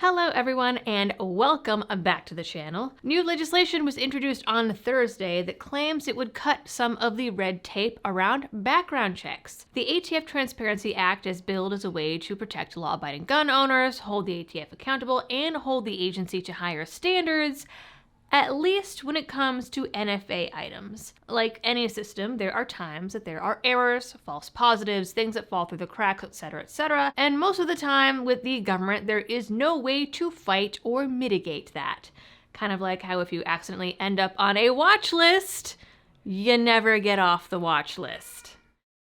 Hello everyone and welcome back to the channel. New legislation was introduced on Thursday that claims it would cut some of the red tape around background checks. The ATF Transparency Act is billed as a way to protect law-abiding gun owners, hold the ATF accountable, and hold the agency to higher standards, at least when it comes to NFA items. Like any system, there are times that there are errors, false positives, things that fall through the cracks, etc. And most of the time with the government, there is no way to fight or mitigate that. Kind of like how if you accidentally end up on a watch list, you never get off the watch list.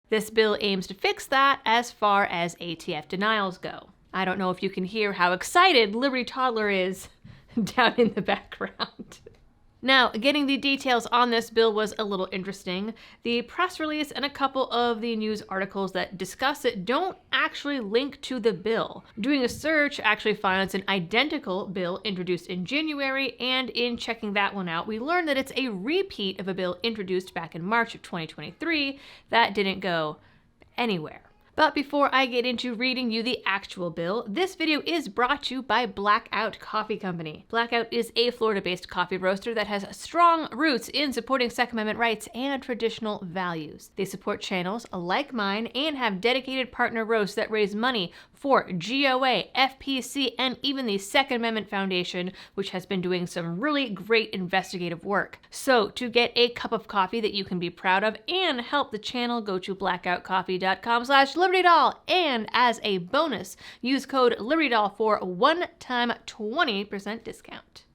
This bill aims to fix that as far as ATF denials go. I don't know if you can hear how excited Liberty Toddler is down in the background. Now, getting the details on this bill was a little interesting. The press release and a couple of the news articles that discuss it don't actually link to the bill. Doing a search actually finds an identical bill introduced in January, and in checking that one out, we learned that it's a repeat of a bill introduced back in March of 2023 that didn't go anywhere. But before I get into reading you the actual bill, this video is brought to you by Blackout Coffee Company. Blackout is a Florida-based coffee roaster that has strong roots in supporting Second Amendment rights and traditional values. They support channels like mine and have dedicated partner roasts that raise money for GOA, FPC, and even the Second Amendment Foundation, which has been doing some really great investigative work. So to get a cup of coffee that you can be proud of and help the channel, go to blackoutcoffee.com/LibertyDoll, and as a bonus, use code LibertyDoll for a one-time 20% discount.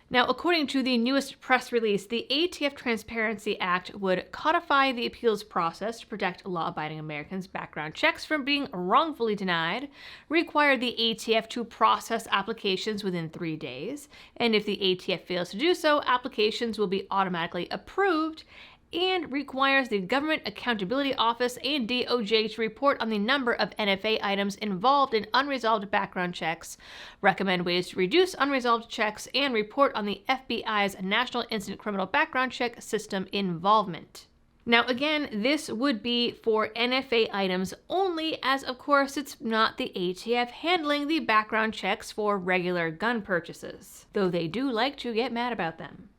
Now, according to the newest press release, the ATF Transparency Act would codify the appeals process to protect law-abiding Americans' background checks from being wrongfully denied, require the ATF to process applications within 3 days, and if the ATF fails to do so, applications will be automatically approved, and requires the Government Accountability Office and DOJ to report on the number of NFA items involved in unresolved background checks, recommend ways to reduce unresolved checks, and report on the FBI's National Instant Criminal Background Check System involvement. Now again, this would be for NFA items only, as of course it's not the ATF handling the background checks for regular gun purchases, though they do like to get mad about them.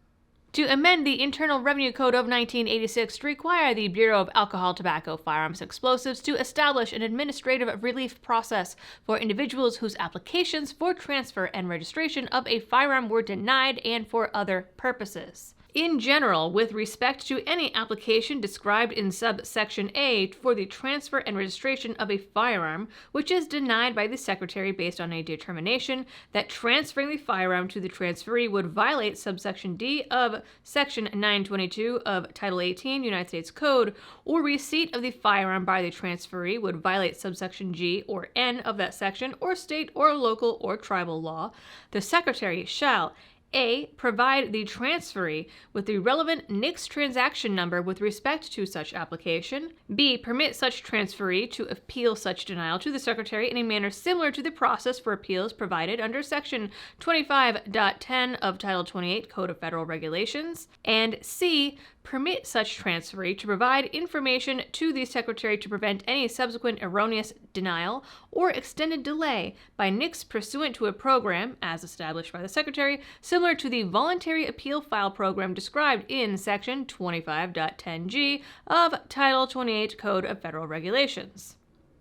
To amend the Internal Revenue Code of 1986 to require the Bureau of Alcohol, Tobacco, Firearms, and Explosives to establish an administrative relief process for individuals whose applications for transfer and registration of a firearm were denied and for other purposes. In general, with respect to any application described in subsection A for the transfer and registration of a firearm, which is denied by the Secretary based on a determination that transferring the firearm to the transferee would violate subsection D of Section 922 of Title 18 United States Code, or receipt of the firearm by the transferee would violate subsection G or N of that section, or state or local or tribal law, the Secretary shall A. Provide the transferee with the relevant NICS transaction number with respect to such application. B. Permit such transferee to appeal such denial to the Secretary in a manner similar to the process for appeals provided under Section 25.10 of Title 28 Code of Federal Regulations. And C. Permit such transferee to provide information to the Secretary to prevent any subsequent erroneous denial or extended delay by NICS pursuant to a program, as established by the Secretary, similar to the Voluntary Appeal File Program described in Section 25.10G of Title 28 Code of Federal Regulations.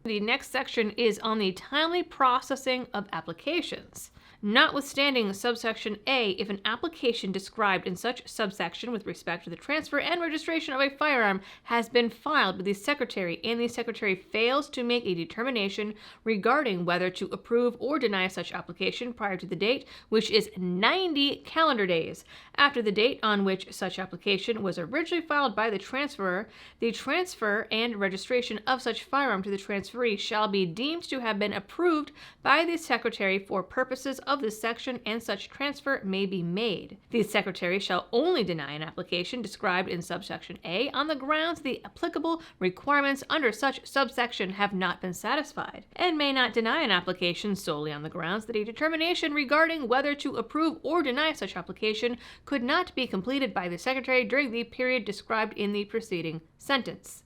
The next section is on the timely processing of applications. Notwithstanding subsection A, if an application described in such subsection with respect to the transfer and registration of a firearm has been filed with the Secretary and the Secretary fails to make a determination regarding whether to approve or deny such application prior to the date, which is 90 calendar days after the date on which such application was originally filed by the transferor, the transfer and registration of such firearm to the transferee shall be deemed to have been approved by the Secretary for purposes of this section, and such transfer may be made. The Secretary shall only deny an application described in subsection A on the grounds the applicable requirements under such subsection have not been satisfied, and may not deny an application solely on the grounds that a determination regarding whether to approve or deny such application could not be completed by the Secretary during the period described in the preceding sentence.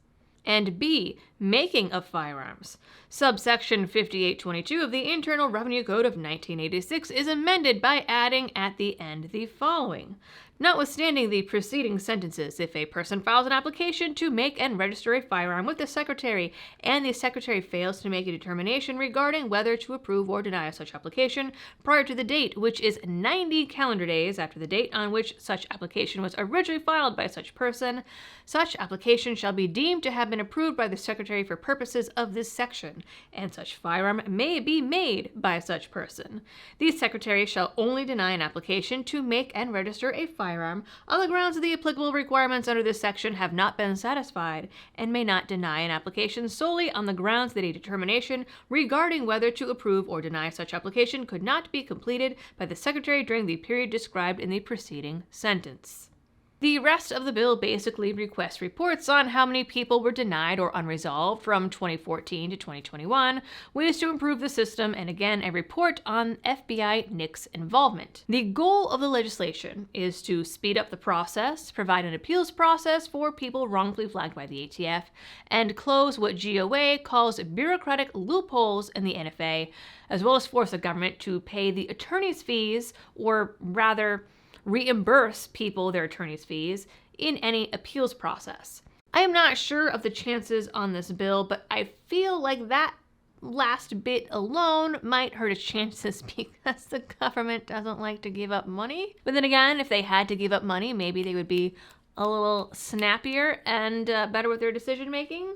And B, making of firearms. Subsection 5822 of the Internal Revenue Code of 1986 is amended by adding at the end the following. Notwithstanding the preceding sentences, if a person files an application to make and register a firearm with the Secretary, and the Secretary fails to make a determination regarding whether to approve or deny such application prior to the date, which is 90 calendar days after the date on which such application was originally filed by such person, such application shall be deemed to have been approved by the Secretary for purposes of this section, and such firearm may be made by such person. The Secretary shall only deny an application to make and register a firearm on the grounds that the applicable requirements under this section have not been satisfied, and may not deny an application solely on the grounds that a determination regarding whether to approve or deny such application could not be completed by the Secretary during the period described in the preceding sentence. The rest of the bill basically requests reports on how many people were denied or unresolved from 2014 to 2021, ways to improve the system, and again, a report on FBI NICS involvement. The goal of the legislation is to speed up the process, provide an appeals process for people wrongfully flagged by the ATF, and close what GOA calls bureaucratic loopholes in the NFA, as well as force the government to pay the attorney's fees, or rather, reimburse people their attorney's fees in any appeals process. I am not sure of the chances on this bill, but I feel like that last bit alone might hurt its chances because the government doesn't like to give up money. But then again, if they had to give up money, maybe they would be a little snappier and better with their decision making.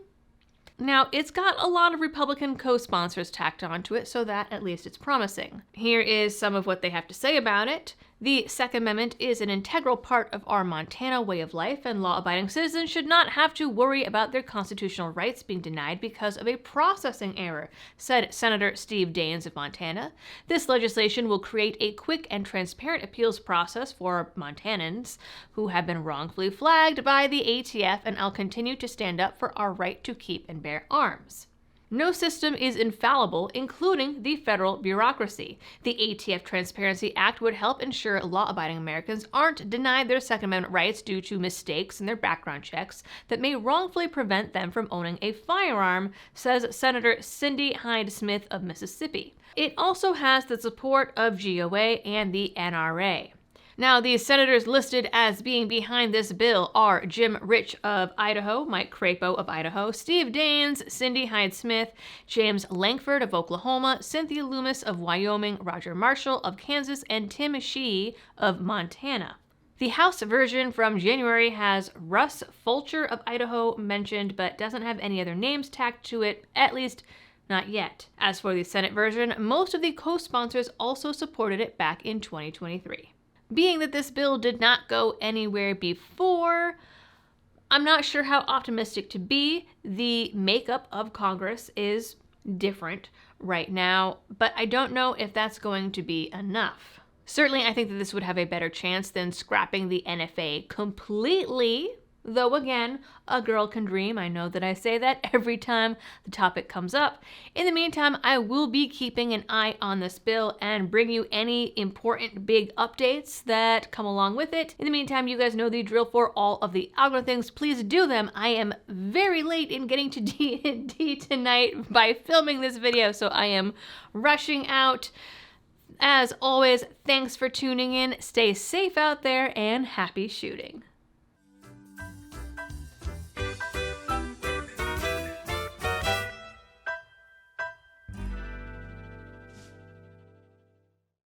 Now, it's got a lot of Republican co-sponsors tacked onto it, so that at least it's promising. Here is some of what they have to say about it. The Second Amendment is an integral part of our Montana way of life, and law-abiding citizens should not have to worry about their constitutional rights being denied because of a processing error, said Senator Steve Daines of Montana. This legislation will create a quick and transparent appeals process for Montanans who have been wrongfully flagged by the ATF, and I'll continue to stand up for our right to keep and bear arms. No system is infallible, including the federal bureaucracy. The ATF Transparency Act would help ensure law-abiding Americans aren't denied their Second Amendment rights due to mistakes in their background checks that may wrongfully prevent them from owning a firearm, says Senator Cindy Hyde-Smith of Mississippi. It also has the support of GOA and the NRA. Now, the senators listed as being behind this bill are Jim Rich of Idaho, Mike Crapo of Idaho, Steve Daines, Cindy Hyde-Smith, James Lankford of Oklahoma, Cynthia Loomis of Wyoming, Roger Marshall of Kansas, and Tim Shee of Montana. The House version from January has Russ Fulcher of Idaho mentioned, but doesn't have any other names tacked to it, at least not yet. As for the Senate version, most of the co-sponsors also supported it back in 2023. Being that this bill did not go anywhere before, I'm not sure how optimistic to be. The makeup of Congress is different right now, but I don't know if that's going to be enough. Certainly, I think that this would have a better chance than scrapping the NFA completely, though again, a girl can dream. I know that I say that every time the topic comes up. In the meantime, I will be keeping an eye on this bill and bring you any important big updates that come along with it. In the meantime, you guys know the drill for all of the algorithm things. Please do them. I am very late in getting to D&D tonight by filming this video, so I am rushing out. As always, thanks for tuning in. Stay safe out there and happy shooting.